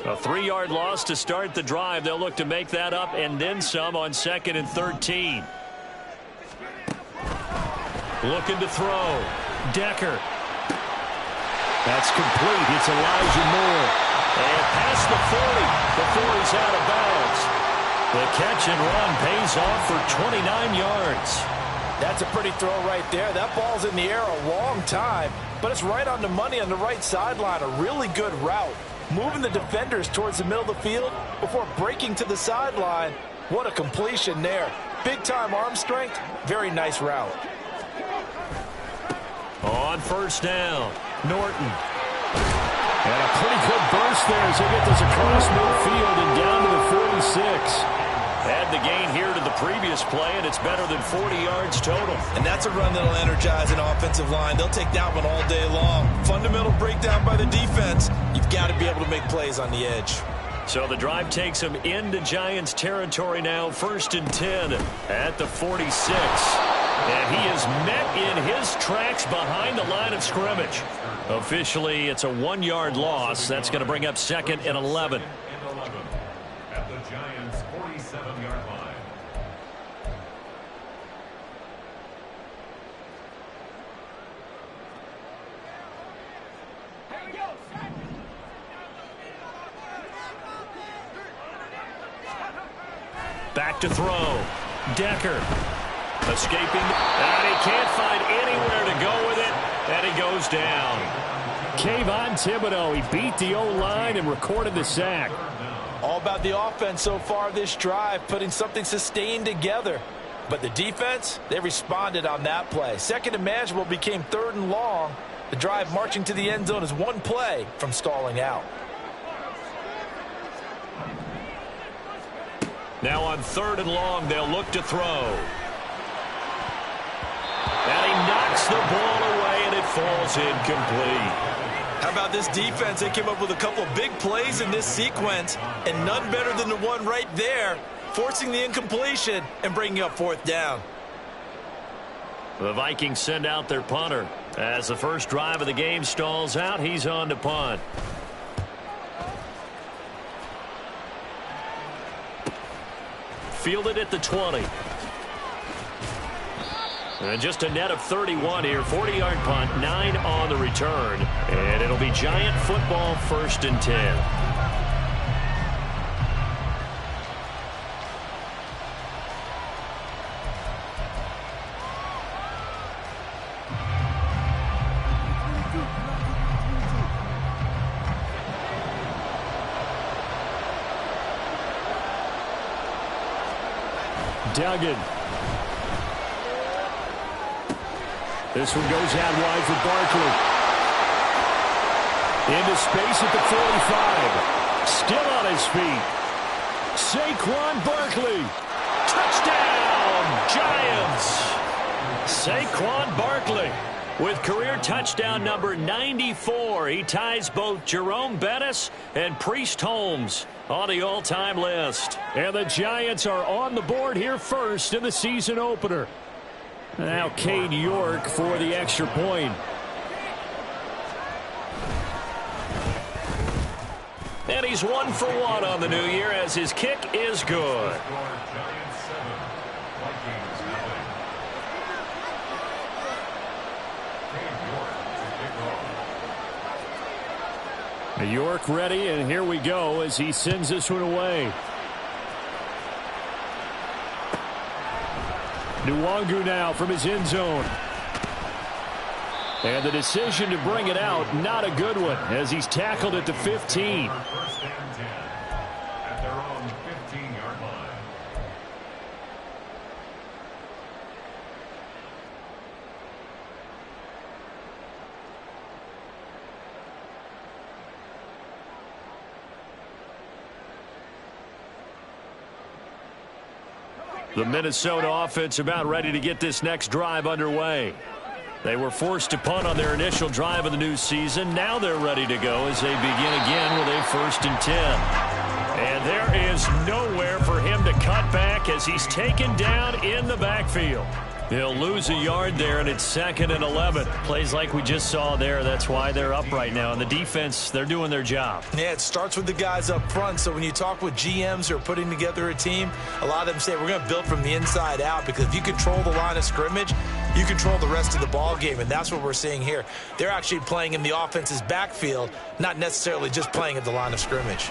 A 3-yard loss to start the drive. They'll look to make that up and then some on 2nd and 13. Looking to throw. Decker. That's complete. It's Elijah Moore. And past the 40 before he's out of bounds. The catch and run pays off for 29 yards. That's a pretty throw right there. That ball's in the air a long time, but it's right on the money on the right sideline. A really good route. Moving the defenders towards the middle of the field before breaking to the sideline. What a completion there. Big-time arm strength. Very nice route. On first down, Norton. And a pretty good burst there as they get this across midfield and down to the 46. Add the gain here to the previous play, and it's better than 40 yards total. And that's a run that'll energize an offensive line. They'll take that one all day long. Fundamental breakdown by the defense. You've got to be able to make plays on the edge. So the drive takes them into Giants territory now. 1st and 10 at the 46. And he is met in his tracks behind the line of scrimmage. Officially, it's a 1-yard loss. That's going to bring up 2nd and 11. At the Giants' 47-yard line. Back to throw. Decker. Escaping. And he can't find anywhere to go with it. And he goes down. Kayvon Thibodeau, he beat the O-line and recorded the sack. All about the offense so far this drive, putting something sustained together. But the defense, they responded on that play. 2nd and manageable became 3rd and long. The drive marching to the end zone is one play from stalling out. Now on 3rd and long, they'll look to throw. And he knocks the ball away, and it falls incomplete. How about this defense? They came up with a couple of big plays in this sequence, and none better than the one right there, forcing the incompletion and bringing up 4th down. The Vikings send out their punter. As the first drive of the game stalls out, he's on to punt. Fielded at the 20. And just a net of 31 here. 40-yard punt, 9 on the return. And it'll be Giant football, 1st and 10. Duggan. This one goes out wide for Barkley. Into space at the 45. Still on his feet. Saquon Barkley. Touchdown, Giants. Saquon Barkley with career touchdown number 94. He ties both Jerome Bettis and Priest Holmes on the all-time list. And the Giants are on the board here first in the season opener. Now Cade York for the extra point. And he's 1 for 1 on the new year as his kick is good. York ready, and here we go as he sends this one away. Nwangu now from his end zone. And the decision to bring it out, not a good one, as he's tackled at the 15. First and 10 at their own 15-yard line. The Minnesota offense about ready to get this next drive underway. They were forced to punt on their initial drive of the new season. Now they're ready to go as they begin again with a 1st and 10. And there is nowhere for him to cut back as he's taken down in the backfield. They'll lose a yard there, and it's 2nd and 11. Plays like we just saw there. That's why they're up right now. And the defense, they're doing their job. Yeah, it starts with the guys up front. So when you talk with GMs who are putting together a team, a lot of them say we're going to build from the inside out, because if you control the line of scrimmage, you control the rest of the ball game, and that's what we're seeing here. They're actually playing in the offense's backfield, not necessarily just playing at the line of scrimmage.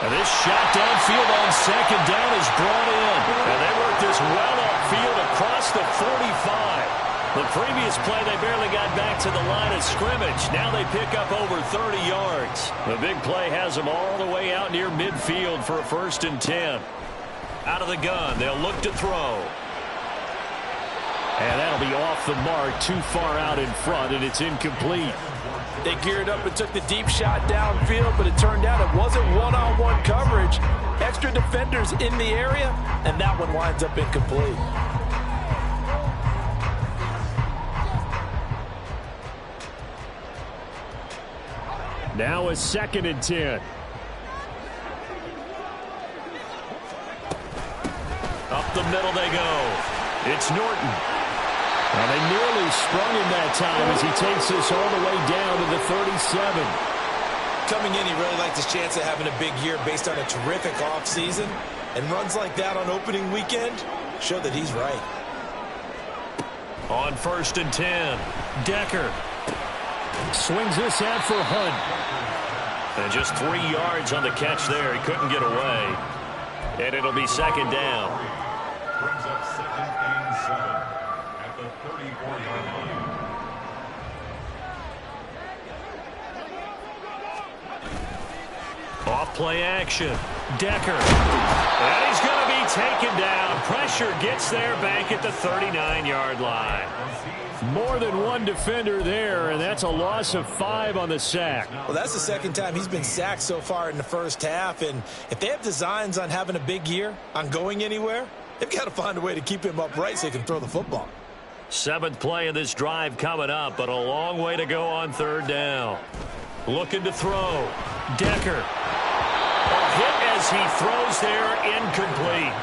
And this shot downfield on 2nd down is brought in. And they work this well upfield across the 45. The previous play, they barely got back to the line of scrimmage. Now they pick up over 30 yards. The big play has them all the way out near midfield for a 1st and 10. Out of the gun, they'll look to throw. And that'll be off the mark, too far out in front, and it's incomplete. They geared up and took the deep shot downfield, but it turned out it wasn't one-on-one coverage. Extra defenders in the area, and that one winds up incomplete. Now a 2nd and 10. Up the middle they go. It's Norton. Well, they nearly sprung him that time as he takes this all the way down to the 37. Coming in, he really liked his chance of having a big year based on a terrific offseason. And runs like that on opening weekend show that he's right. On 1st and 10, Decker swings this out for Hunt. And just 3 yards on the catch there. He couldn't get away. And it'll be 2nd down. Brings up 2nd and 7 at the 34-yard line. Off play action. Decker. And he's going to be taken down. Pressure gets there back at the 39-yard line. More than one defender there, and that's a loss of 5 on the sack. Well, that's the 2nd time he's been sacked so far in the first half, and if they have designs on having a big year, on going anywhere, they've got to find a way to keep him upright so he can throw the football. 7th play of this drive coming up, but a long way to go on 3rd down. Looking to throw. Decker. A hit as he throws there, incomplete.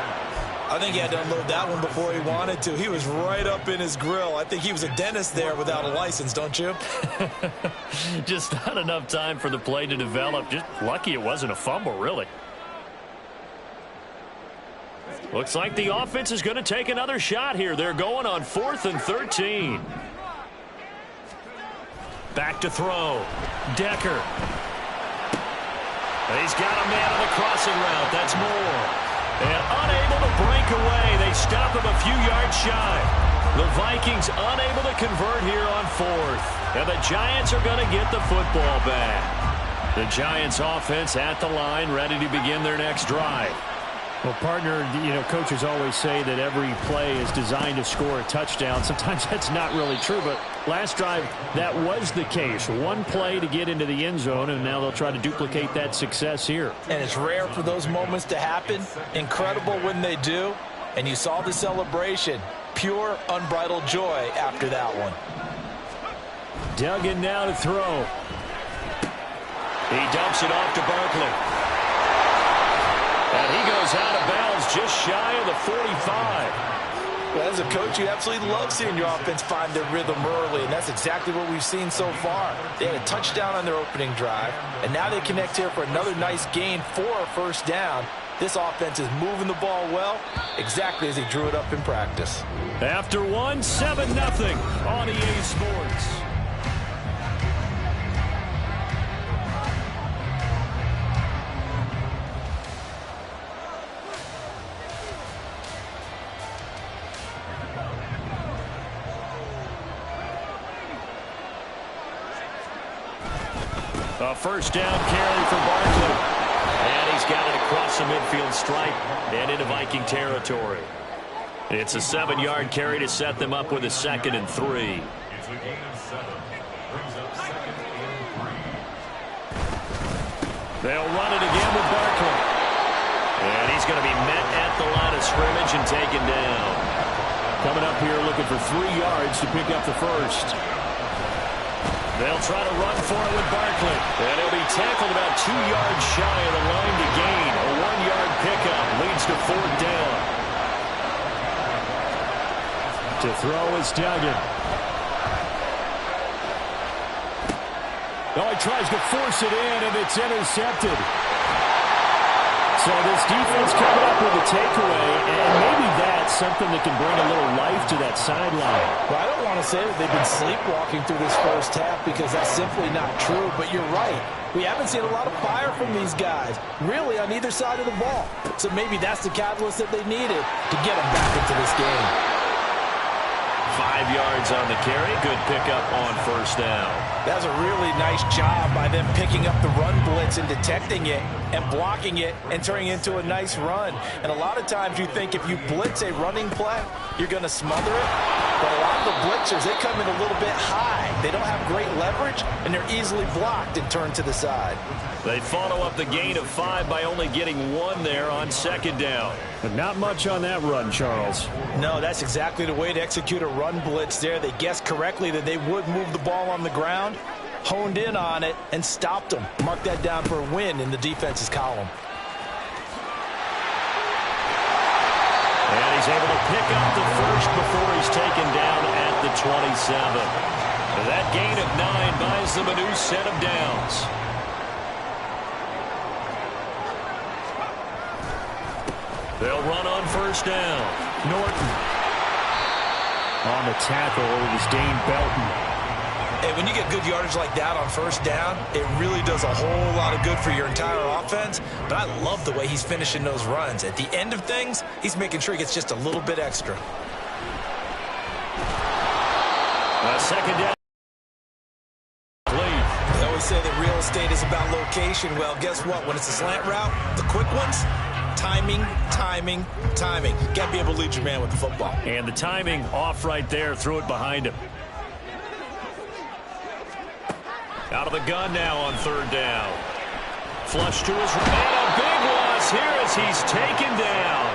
I think he had to unload that one before he wanted to. He was right up in his grill. I think he was a dentist there without a license, don't you? Just not enough time for the play to develop. Just lucky it wasn't a fumble, really. Looks like the offense is going to take another shot here. They're going on 4th and 13. Back to throw. Decker. He's got a man on the crossing route. That's Moore. And unable to break away. They stop him a few yards shy. The Vikings unable to convert here on 4th. And the Giants are going to get the football back. The Giants offense at the line, ready to begin their next drive. Well, partner, coaches always say that every play is designed to score a touchdown. Sometimes that's not really true, but last drive, that was the case. One play to get into the end zone, and now they'll try to duplicate that success here. And it's rare for those moments to happen. Incredible when they do. And you saw the celebration. Pure, unbridled joy after that one. Duggan now to throw. He dumps it off to Barkley. And he goes out of bounds just shy of the 45. Well, as a coach, you absolutely love seeing your offense find their rhythm early, and that's exactly what we've seen so far. They had a touchdown on their opening drive, and now they connect here for another nice gain for a 1st down. This offense is moving the ball well, exactly as he drew it up in practice. After one, 7-0 on EA Sports. A 1st down carry for Barkley. And he's got it across the midfield stripe and into Viking territory. It's a 7-yard carry to set them up with a 2nd and 3. It's a gain of 7. Brings up 2nd and 3. They'll run it again with Barkley. And he's going to be met at the line of scrimmage and taken down. Coming up here looking for 3 yards to pick up the 1st. They'll try to run for it with Barkley. And he'll be tackled about 2 yards shy of the line to gain. A 1-yard pickup leads leads to 4th down. To throw is Duggan. Oh, he tries to force it in, and it's intercepted. So this defense coming up with a takeaway, and maybe that's something that can bring a little life to that sideline. Well, I don't want to say that they've been sleepwalking through this first half because that's simply not true, but you're right. We haven't seen a lot of fire from these guys, really on either side of the ball. So maybe that's the catalyst that they needed to get them back into this game. 5 yards on the carry. Good pickup on 1st down. That's a really nice job by them picking up the run blitz and detecting it and blocking it and turning it into a nice run. And a lot of times you think if you blitz a running play, you're going to smother it. But a lot of the blitzers, they come in a little bit high. They don't have great leverage, and they're easily blocked and turned to the side. They follow up the gain of 5 by only getting 1 there on 2nd down. But not much on that run, Charles. No, that's exactly the way to execute a run blitz there. They guessed correctly that they would move the ball on the ground, honed in on it, and stopped them. Mark that down for a win in the defense's column. And he's able to pick up the first before he's taken down at the 27. That gain of 9 buys them a new set of downs. They'll run on 1st down. Norton. On the tackle, it was Dane Belton. And when you get good yardage like that on 1st down, it really does a whole lot of good for your entire offense. But I love the way he's finishing those runs. At the end of things, he's making sure he gets just a little bit extra. 2nd down. They always say that real estate is about location. Well, guess what? When it's a slant route, the quick ones, timing, timing, timing. Got to be able to lead your man with the football. And the timing off right there. Threw it behind him. Out of the gun now on 3rd down. Flush to his right. And a big loss here as he's taken down.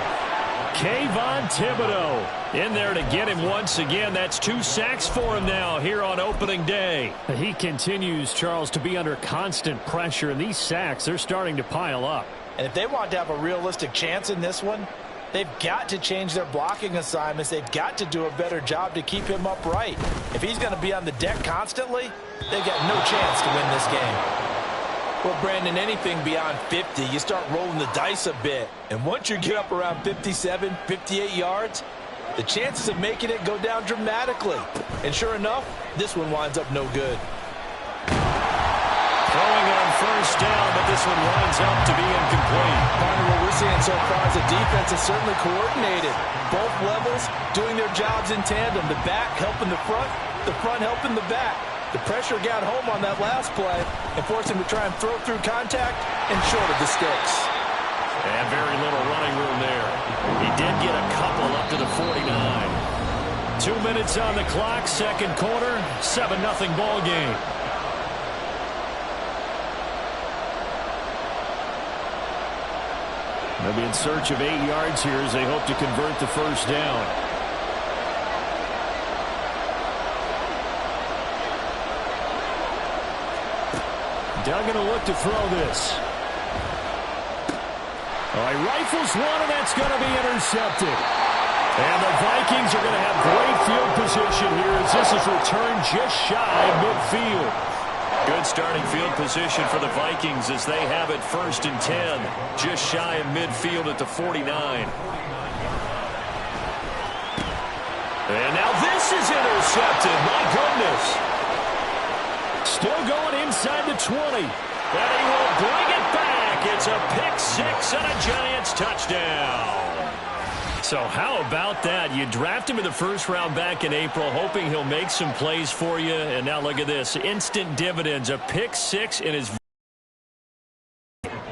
Kayvon Thibodeau in there to get him once again. That's 2 sacks for him now here on opening day. He continues, Charles, to be under constant pressure, and these sacks, they're starting to pile up. And if they want to have a realistic chance in this one, they've got to change their blocking assignments. They've got to do a better job to keep him upright. If he's going to be on the deck constantly, they've got no chance to win this game. Well, Brandon, anything beyond 50, you start rolling the dice a bit. And once you get up around 57, 58 yards, the chances of making it go down dramatically. And sure enough, this one winds up no good. Throwing on 1st down, but this one winds up to be incomplete. Partner, what we're seeing so far is the defense is certainly coordinated. Both levels doing their jobs in tandem. The back helping the front helping the back. The pressure got home on that last play and forced him to try and throw through contact and short of the sticks. And very little running room there. He did get a couple up to the 49. 2 minutes on the clock, 2nd quarter, 7-0 ball game. They'll be in search of 8 yards here as they hope to convert the 1st down. Duggan will look to throw this. He rifles one, and that's going to be intercepted. And the Vikings are going to have great field position here as this is returned just shy of midfield. Good starting field position for the Vikings as they have it 1st and 10. Just shy of midfield at the 49. And now this is intercepted. My goodness. Still going inside the 20. And he will bring it back. It's a pick-6 and a Giants touchdown. So how about that? You draft him in the 1st round back in April, hoping he'll make some plays for you. And now look at this. Instant dividends. A pick-6 in his...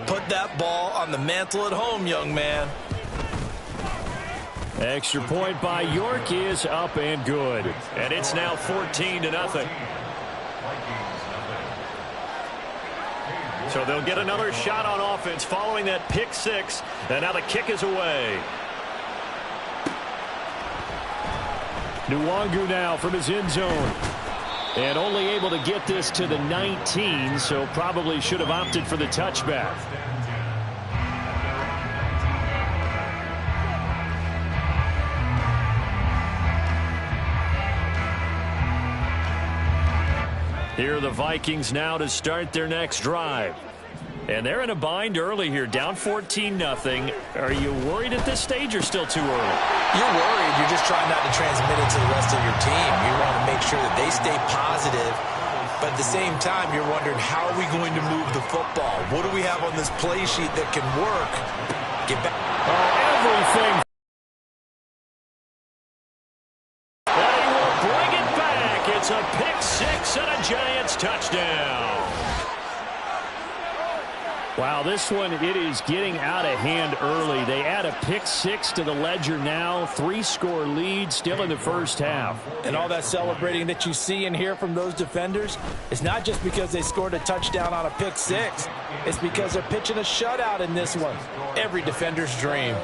Put that ball on the mantle at home, young man. Extra point by York is up and good. And it's now 14-0. So they'll get another shot on offense following that pick-6. And now the kick is away. Nwangu now from his end zone. And only able to get this to the 19, so probably should have opted for the touchback. Here are the Vikings now to start their next drive. And they're in a bind early here, down 14-0. Are you worried at this stage or still too early? You're worried. You're just trying not to transmit it to the rest of your team. You want to make sure that they stay positive. But at the same time, you're wondering, how are we going to move the football? What do we have on this play sheet that can work? Get back. Everything. They will bring it back. It's a pick six and a Giants touchdown. Wow, this one, it is getting out of hand early. They add a pick six to the ledger now. 3-score lead still in the first half. And all that celebrating that you see and hear from those defenders, it's not just because they scored a touchdown on a pick six. It's because they're pitching a shutout in this one. Every defender's dream.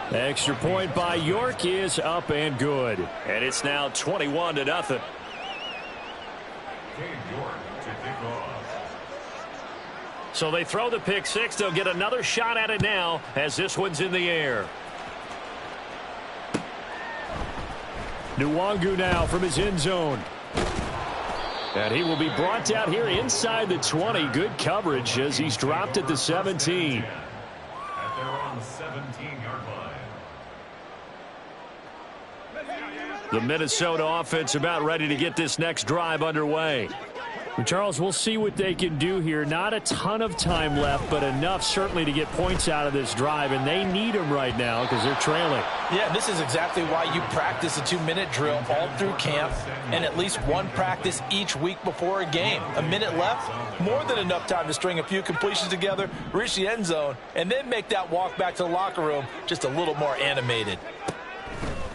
Extra point by York is up and good. And it's now 21-0. York to kick off. So they throw the pick six. They'll get another shot at it now as this one's in the air. Nwangu now from his end zone. And he will be brought down here inside the 20. Good coverage as he's dropped at the 17. At their own 17-yard line. The Minnesota offense about ready to get this next drive underway. Charles, we'll see what they can do here. Not a ton of time left, but enough certainly to get points out of this drive, and they need them right now because they're trailing. Yeah, this is exactly why you practice a 2-minute drill all through camp and at least one practice each week before a game. A minute left, more than enough time to string a few completions together, reach the end zone, and then make that walk back to the locker room just a little more animated.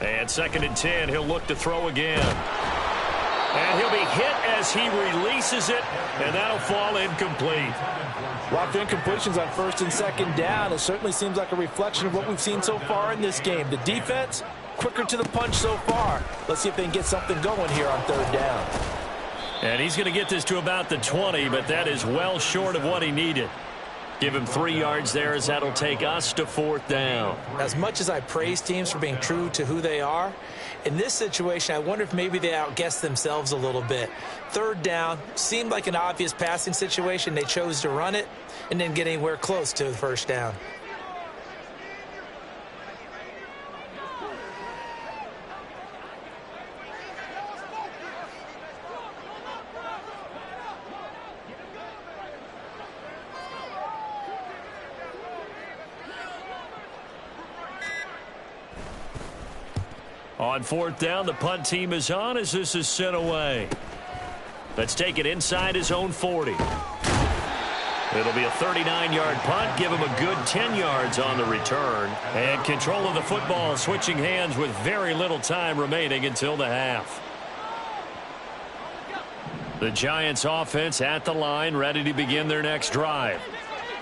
And 2nd and 10, he'll look to throw again. And he'll be hit as he releases it, and that'll fall incomplete. Lots of incompletions on 1st and 2nd down. It certainly seems like a reflection of what we've seen so far in this game. The defense, quicker to the punch so far. Let's see if they can get something going here on 3rd down. And he's going to get this to about the 20, but that is well short of what he needed. Give him 3 yards there as that'll take us to 4th down. As much as I praise teams for being true to who they are, in this situation, I wonder if maybe they outguessed themselves a little bit. 3rd down seemed like an obvious passing situation. They chose to run it and didn't get anywhere close to the 1st down. On 4th down, the punt team is on as this is sent away. Let's take it inside his own 40. It'll be a 39-yard punt. Give him a good 10 yards on the return. And control of the football switching hands with very little time remaining until the half. The Giants offense at the line, ready to begin their next drive.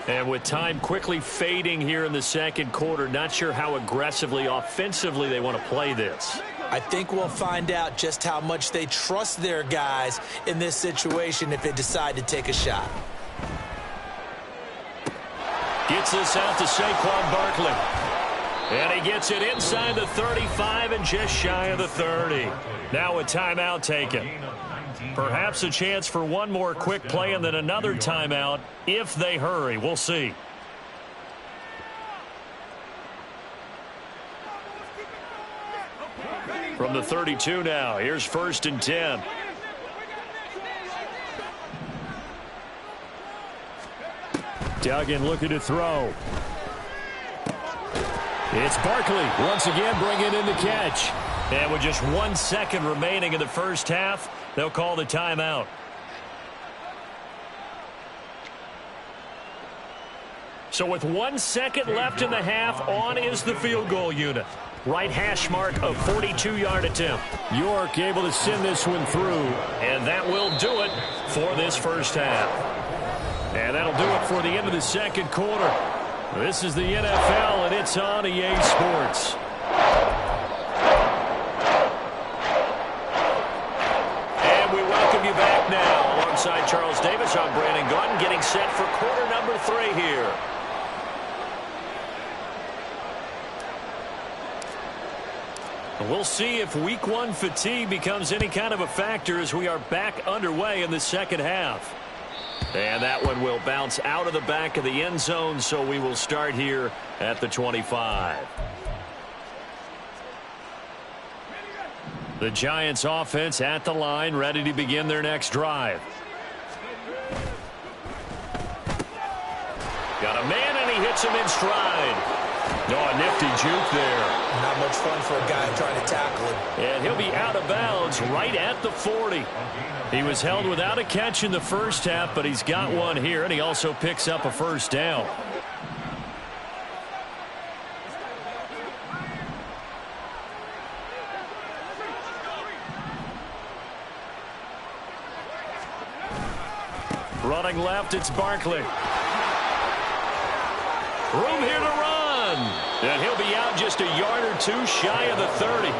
And with time quickly fading here in the 2nd quarter, not sure how aggressively, offensively they want to play this. I think we'll find out just how much they trust their guys in this situation if they decide to take a shot. Gets this out to Saquon Barkley. And he gets it inside the 35 and just shy of the 30. Now a timeout taken. Perhaps a chance for one more quick play and then another timeout if they hurry. We'll see. From the 32 now, here's 1st and 10. Duggan looking to throw. It's Barkley once again bringing in the catch. And with just 1 second remaining in the first half, they'll call the timeout. So with 1 second left in the half, on is the field goal unit. Right hash mark of 42-yard attempt. York able to send this one through. And that will do it for this first half. And that'll do it for the end of the 2nd quarter. This is the NFL, and it's on EA Sports. You back now alongside Charles Davis. I'm Brandon Gaudin getting set for quarter number 3 here. We'll see if week one fatigue becomes any kind of a factor as we are back underway in the second half. And that one will bounce out of the back of the end zone, so we will start here at the 25. The Giants offense at the line, ready to begin their next drive. Got a man, and he hits him in stride. Oh, a nifty juke there. Not much fun for a guy trying to tackle him. And he'll be out of bounds right at the 40. He was held without a catch in the first half, but he's got one here, and he also picks up a first down. Running left, it's Barkley. Room here to run. And he'll be out just a yard or two shy of the 30.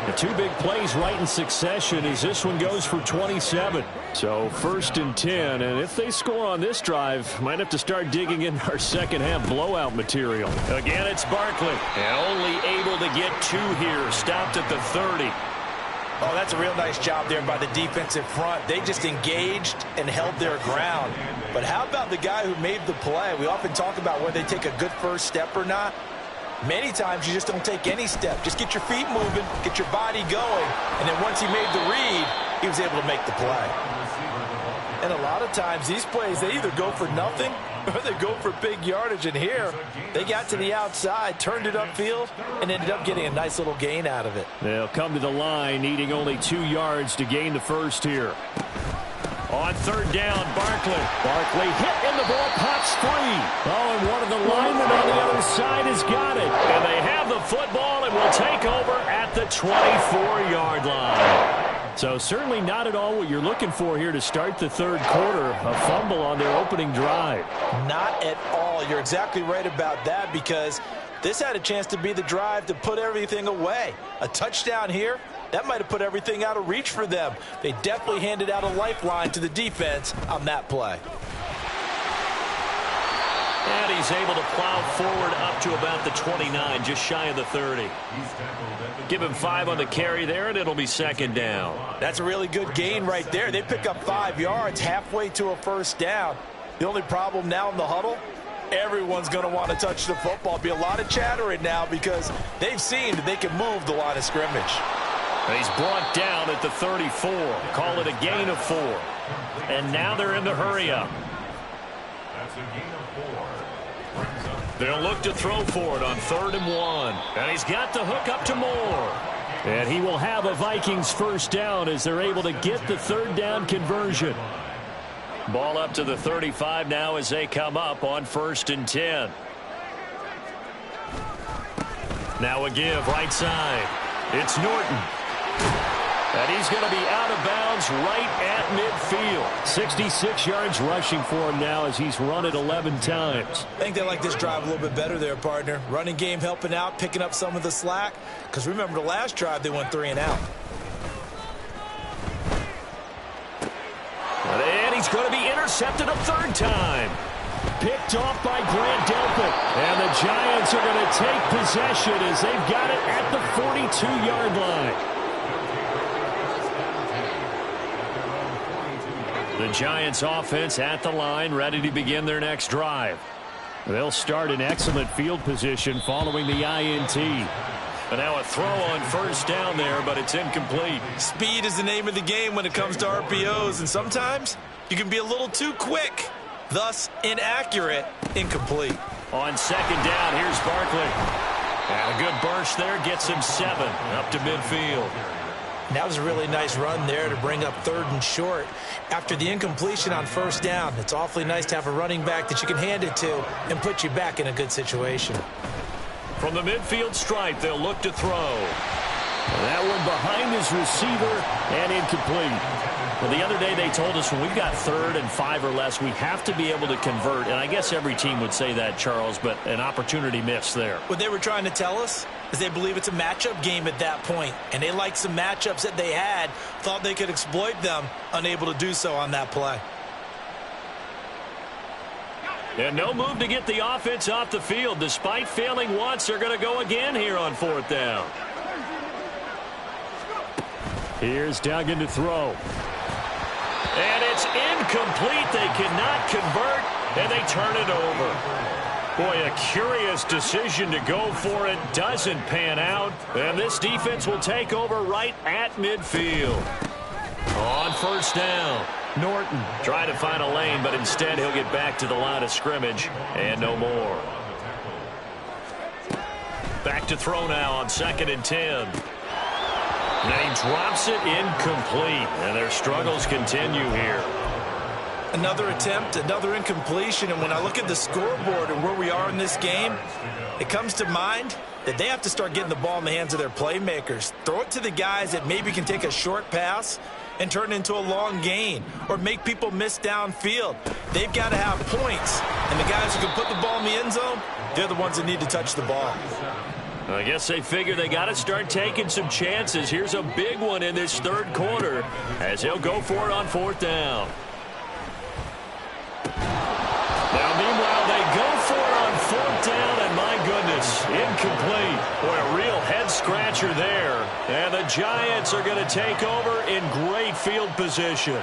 The two big plays right in succession as this one goes for 27. So 1st and 10, and if they score on this drive, might have to start digging in our second half blowout material. Again, it's Barkley. And only able to get 2 here. Stopped at the 30. Oh, that's a real nice job there by the defensive front. They just engaged and held their ground. But how about the guy who made the play? We often talk about whether they take a good first step or not. Many times you just don't take any step. Just get your feet moving, get your body going, and then once he made the read, he was able to make the play. And a lot of times these plays, they either go for nothing or they go for big yardage. And here, they got to the outside, turned it upfield, and ended up getting a nice little gain out of it. They'll come to the line, needing only 2 yards to gain the first here. On 3rd down, Barkley. Barkley hit, and the ball pops free. Oh, and one of the linemen on the other side has got it. And they have the football and will take over at the 24-yard line. So certainly not at all what you're looking for here to start the third quarter. A fumble on their opening drive. Not at all. You're exactly right about that, because this had a chance to be the drive to put everything away. A touchdown here, that might have put everything out of reach for them. They definitely handed out a lifeline to the defense on that play. And he's able to plow forward up to about the 29, just shy of the 30. Give him 5 on the carry there, and it'll be 2nd down. That's a really good gain right there. They pick up 5 yards halfway to a first down. The only problem now in the huddle, everyone's going to want to touch the football. Be a lot of chattering now because they've seen that they can move the line of scrimmage. He's brought down at the 34. Call it a gain of 4. And now they're in the hurry-up. That's a gain of 4. They'll look to throw for it on 3rd and 1. And he's got the hook up to Moore. And he will have a Vikings first down as they're able to get the 3rd down conversion. Ball up to the 35 now as they come up on 1st and 10. Now a give right side. It's Norton. And he's going to be out of bounds right at midfield. 66 yards rushing for him now as he's run it 11 times. I think they like this drive a little bit better there, partner. Running game helping out, picking up some of the slack. Because remember, the last drive they went 3 and out. And he's going to be intercepted a 3rd time. Picked off by Grant Delpit. And the Giants are going to take possession as they've got it at the 42-yard line. The Giants offense at the line, ready to begin their next drive. They'll start in excellent field position following the INT. And now a throw on 1st down there, but it's incomplete. Speed is the name of the game when it comes to RPOs, and sometimes you can be a little too quick, thus inaccurate, incomplete. On 2nd down, here's Barkley. And a good burst there gets him 7 up to midfield. That was a really nice run there to bring up 3rd and short. After the incompletion on 1st down, it's awfully nice to have a running back that you can hand it to and put you back in a good situation. From the midfield stripe, they'll look to throw. And that one behind his receiver and incomplete. Well, the other day they told us when we've got 3rd and 5 or less, we have to be able to convert. And I guess every team would say that, Charles, but an opportunity missed there. What they were trying to tell us is they believe it's a matchup game at that point. And they liked some matchups that they had, thought they could exploit them, unable to do so on that play. And no move to get the offense off the field. Despite failing once, they're going to go again here on 4th down. Here's Duggan to throw. And it's incomplete. They cannot convert, and they turn it over. Boy, a curious decision to go for it. Doesn't pan out. And this defense will take over right at midfield. On first down, Norton trying to find a lane, but instead he'll get back to the line of scrimmage and no more. Back to throw now on 2nd and 10. And he drops it incomplete, and their struggles continue here. Another attempt, another incompletion, and when I look at the scoreboard and where we are in this game, it comes to mind that they have to start getting the ball in the hands of their playmakers. Throw it to the guys that maybe can take a short pass and turn it into a long gain or make people miss downfield. They've got to have points, and the guys who can put the ball in the end zone, they're the ones that need to touch the ball. I guess they figure they got to start taking some chances. Here's a big one in this third quarter as he'll go for it on 4th down. Now, meanwhile, they go for it on 4th down, and my goodness, incomplete. Boy, a real head-scratcher there. And the Giants are going to take over in great field position.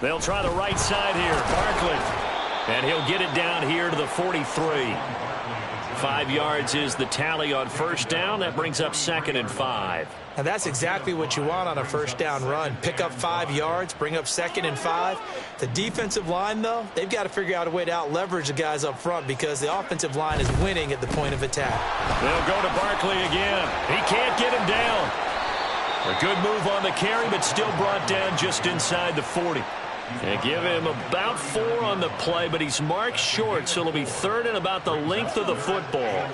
They'll try the right side here. Barkley. And he'll get it down here to the 43. 5 yards is the tally on first down. That brings up 2nd and 5. And that's exactly what you want on a first down run. Pick up 5 yards, bring up 2nd and 5. The defensive line, though, they've got to figure out a way to out-leverage the guys up front because the offensive line is winning at the point of attack. They'll go to Barkley again. He can't get him down. A good move on the carry, but still brought down just inside the 40. And give him about 4 on the play, but he's marked short, so it'll be 3rd and about the length of the football.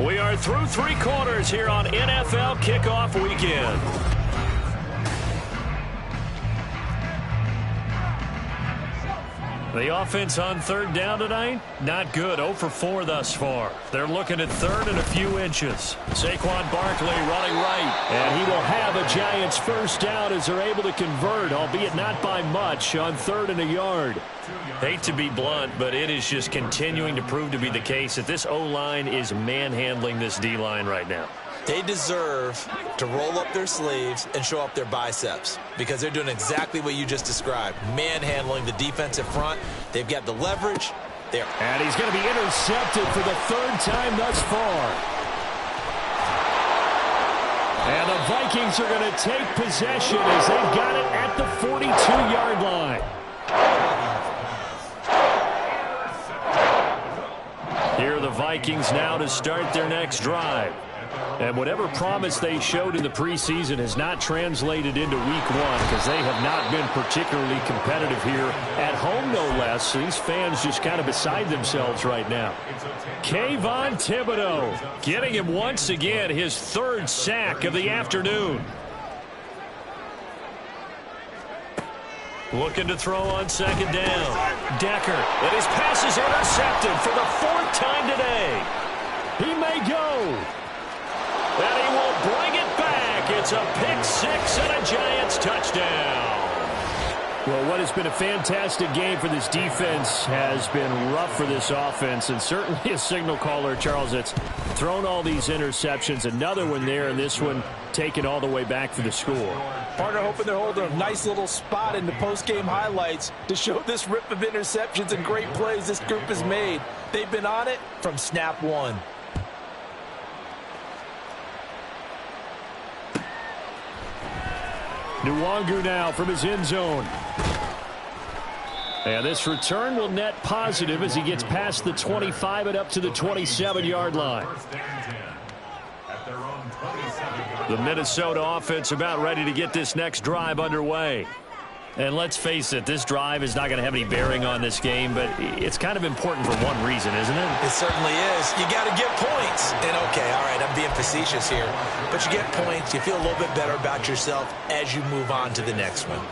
We are through 3 quarters here on NFL Kickoff Weekend. The offense on 3rd down tonight, not good. 0 for 4 thus far. They're looking at 3rd and a few inches. Saquon Barkley running right, and he will have a Giants first down as they're able to convert, albeit not by much, on 3rd and a yard. Hate to be blunt, but it is just continuing to prove to be the case that this O-line is manhandling this D-line right now. They deserve to roll up their sleeves and show up their biceps because they're doing exactly what you just described, manhandling the defensive front. They've got the leverage. And he's going to be intercepted for the 3rd time thus far. And the Vikings are going to take possession as they've got it at the 42-yard line. Here are the Vikings now to start their next drive. And whatever promise they showed in the preseason has not translated into week 1 because they have not been particularly competitive here at home, no less. These fans just kind of beside themselves right now. Kayvon Thibodeau getting him once again his 3rd sack of the afternoon. Looking to throw on 2nd down. Decker, and his pass is intercepted for the 4th time today. He may go. And he will bring it back. It's a pick 6 and a Giants touchdown. Well, what has been a fantastic game for this defense has been rough for this offense, and certainly a signal caller, Charles, that's thrown all these interceptions. Another one there, and this one taken all the way back for the score. Partner hoping they're holding a nice little spot in the post-game highlights to show this rip of interceptions and great plays this group has made. They've been on it from snap 1. Nwangu now from his end zone. And this return will net positive as he gets past the 25 and up to the 27-yard line. The Minnesota offense about ready to get this next drive underway. And let's face it, this drive is not going to have any bearing on this game, but it's kind of important for one reason, isn't it? It certainly is. You got to get points. And, okay, all right, I'm being facetious here. But you get points, you feel a little bit better about yourself as you move on to the next one.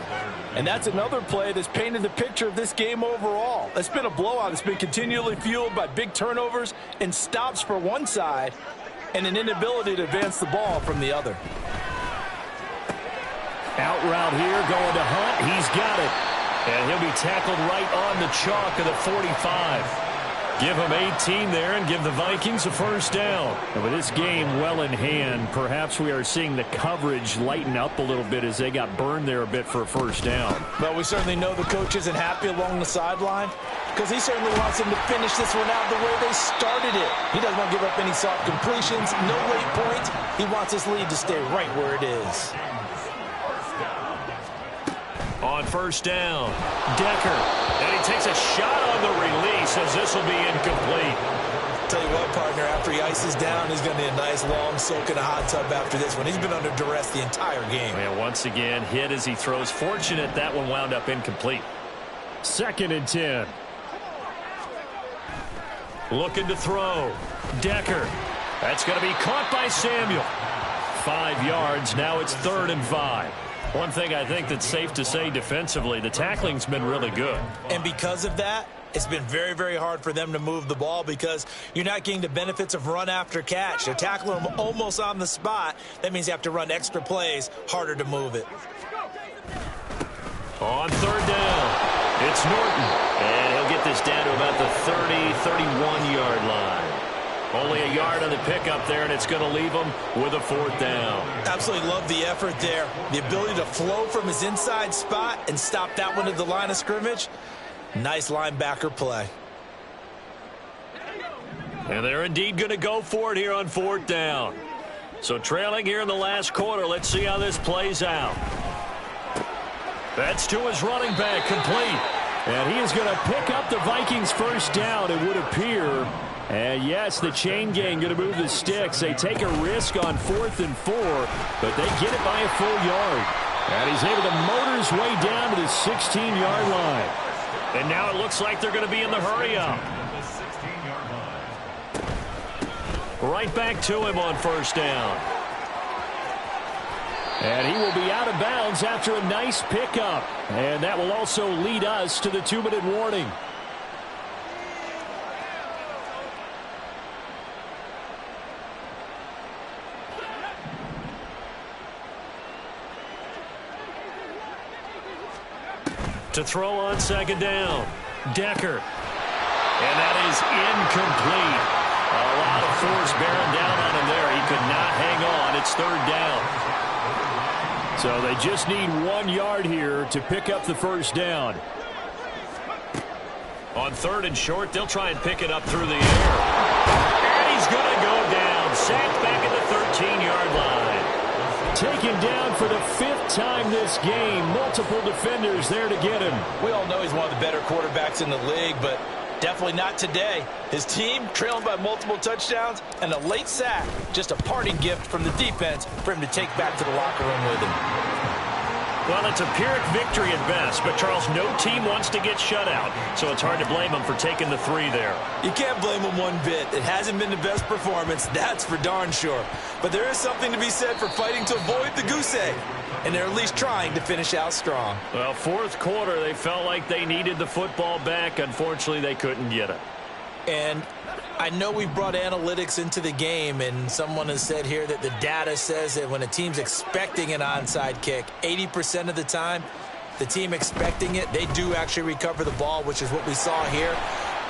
And that's another play that's painted the picture of this game overall. It's been a blowout. It's been continually fueled by big turnovers and stops for one side and an inability to advance the ball from the other. Out route here, going to Hunt. He's got it. And he'll be tackled right on the chalk of the 45. Give them 18 there and give the Vikings a first down. And with this game well in hand, perhaps we are seeing the coverage lighten up a little bit as they got burned there a bit for a first down. Well, we certainly know the coach isn't happy along the sideline because he certainly wants them to finish this one out the way they started it. He doesn't want to give up any soft completions, no late points. He wants his lead to stay right where it is. On first down, Decker. And he takes a shot on the release as this will be incomplete. Tell you what, partner, after he ices down, he's going to need a nice long soak in a hot tub after this one. He's been under duress the entire game. And once again, hit as he throws. Fortunate that one wound up incomplete. 2nd and 10. Looking to throw. Decker. That's going to be caught by Samuel. 5 yards. Now it's 3rd and 5. One thing I think that's safe to say defensively, the tackling's been really good. And because of that, it's been very, very hard for them to move the ball because you're not getting the benefits of run after catch. They're tackling them almost on the spot. That means you have to run extra plays, harder to move it. On 3rd down, it's Norton. And he'll get this down to about the 30, 31-yard line. Only a yard on the pickup there, and it's going to leave him with a 4th down. Absolutely love the effort there. The ability to flow from his inside spot and stop that one at the line of scrimmage. Nice linebacker play. And they're indeed going to go for it here on 4th down. So trailing here in the last quarter, let's see how this plays out. That's to his running back, complete. And he is going to pick up the Vikings' first down, it would appear. And yes, the chain gang going to move the sticks. They take a risk on 4th and 4, but they get it by a full yard. And he's able to motor his way down to the 16-yard line. And now it looks like they're going to be in the hurry-up. Right back to him on first down. And he will be out of bounds after a nice pickup. And that will also lead us to the 2-minute warning. To throw on 2nd down, Decker. And that is incomplete. A lot of force bearing down on him there. He could not hang on. It's 3rd down. So they just need 1 yard here to pick up the first down. On 3rd and short, they'll try and pick it up through the air. And he's going to go down. Sacked back at the 13-yard line. Taken down for the 5th time this game. Multiple defenders there to get him. We all know he's one of the better quarterbacks in the league, but definitely not today. His team trailing by multiple touchdowns and a late sack. Just a parting gift from the defense for him to take back to the locker room with him. Well, it's a Pyrrhic victory at best, but Charles, no team wants to get shut out, so it's hard to blame them for taking the 3 there. You can't blame them one bit. It hasn't been the best performance, that's for darn sure. But there is something to be said for fighting to avoid the goose egg, and they're at least trying to finish out strong. Well, 4th quarter, they felt like they needed the football back. Unfortunately, they couldn't get it. And I know we've brought analytics into the game, and someone has said here that the data says that when a team's expecting an onside kick, 80% of the time, the team expecting it, they do actually recover the ball, which is what we saw here.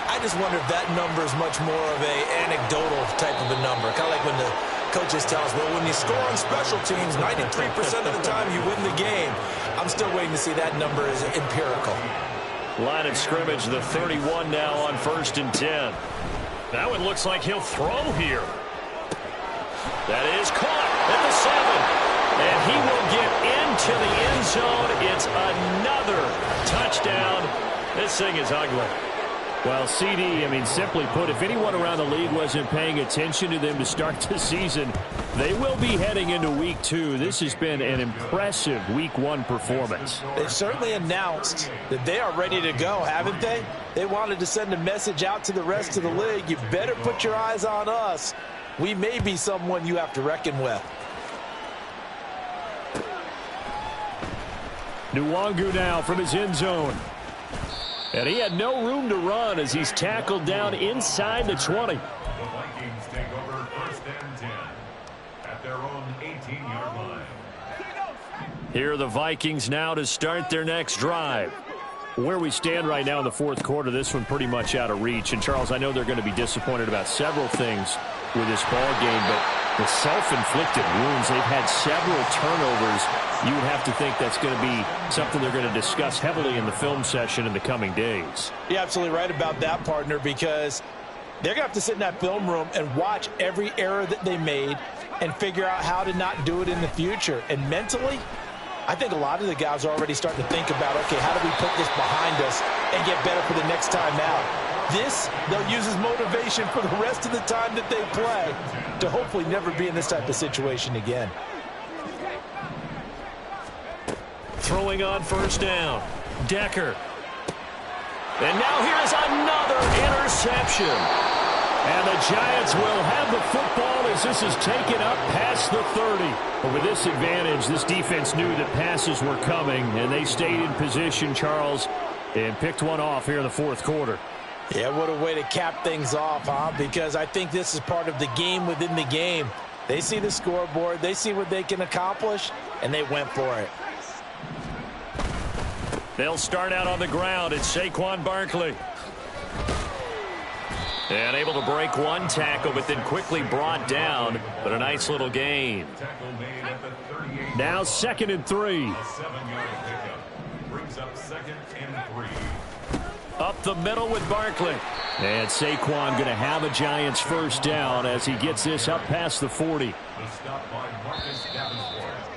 I just wonder if that number is much more of a anecdotal type of a number, kind of like when the coaches tell us, well, when you score on special teams, 93% of the time you win the game. I'm still waiting to see that number is empirical. Line of scrimmage, the 31 now on 1st and 10. Now it looks like he'll throw here. That is caught at the 7. And he will get into the end zone. It's another touchdown. This thing is ugly. Well, CD, I mean, simply put, if anyone around the league wasn't paying attention to them to start the season, they will be heading into Week 2. This has been an impressive Week 1 performance. They've certainly announced that they are ready to go, haven't they? They wanted to send a message out to the rest of the league. You better put your eyes on us. We may be someone you have to reckon with. Nwangu now from his end zone. And he had no room to run as he's tackled down inside the 20. The Vikings take over 1st and 10 at their own 18-yard line. Here are the Vikings now to start their next drive. Where we stand right now in the fourth quarter, this one pretty much out of reach. And, Charles, I know they're going to be disappointed about several things with this ball game, but the self-inflicted wounds, they've had several turnovers. You would have to think that's going to be something they're going to discuss heavily in the film session in the coming days. You're absolutely right about that, partner, because they're going to have to sit in that film room and watch every error that they made and figure out how to not do it in the future. And mentally, I think a lot of the guys are already starting to think about, okay, how do we put this behind us and get better for the next time out? This, they'll use as motivation for the rest of the time that they play to hopefully never be in this type of situation again. Throwing on first down. Decker. And now here's another interception. And the Giants will have the football as this is taken up past the 30. But with this advantage, this defense knew that passes were coming, and they stayed in position, Charles, and picked one off here in the fourth quarter. Yeah, what a way to cap things off, huh? Because I think this is part of the game within the game. They see the scoreboard, they see what they can accomplish, and they went for it. They'll start out on the ground. It's Saquon Barkley. And able to break one tackle, but then quickly brought down. But a nice little gain. Now 2nd and 3. A 7-yard pickup brings up 2nd and 3. Up the middle with Barkley. And Saquon going to have a Giants first down as he gets this up past the 40. The stop by Marcus Davenport.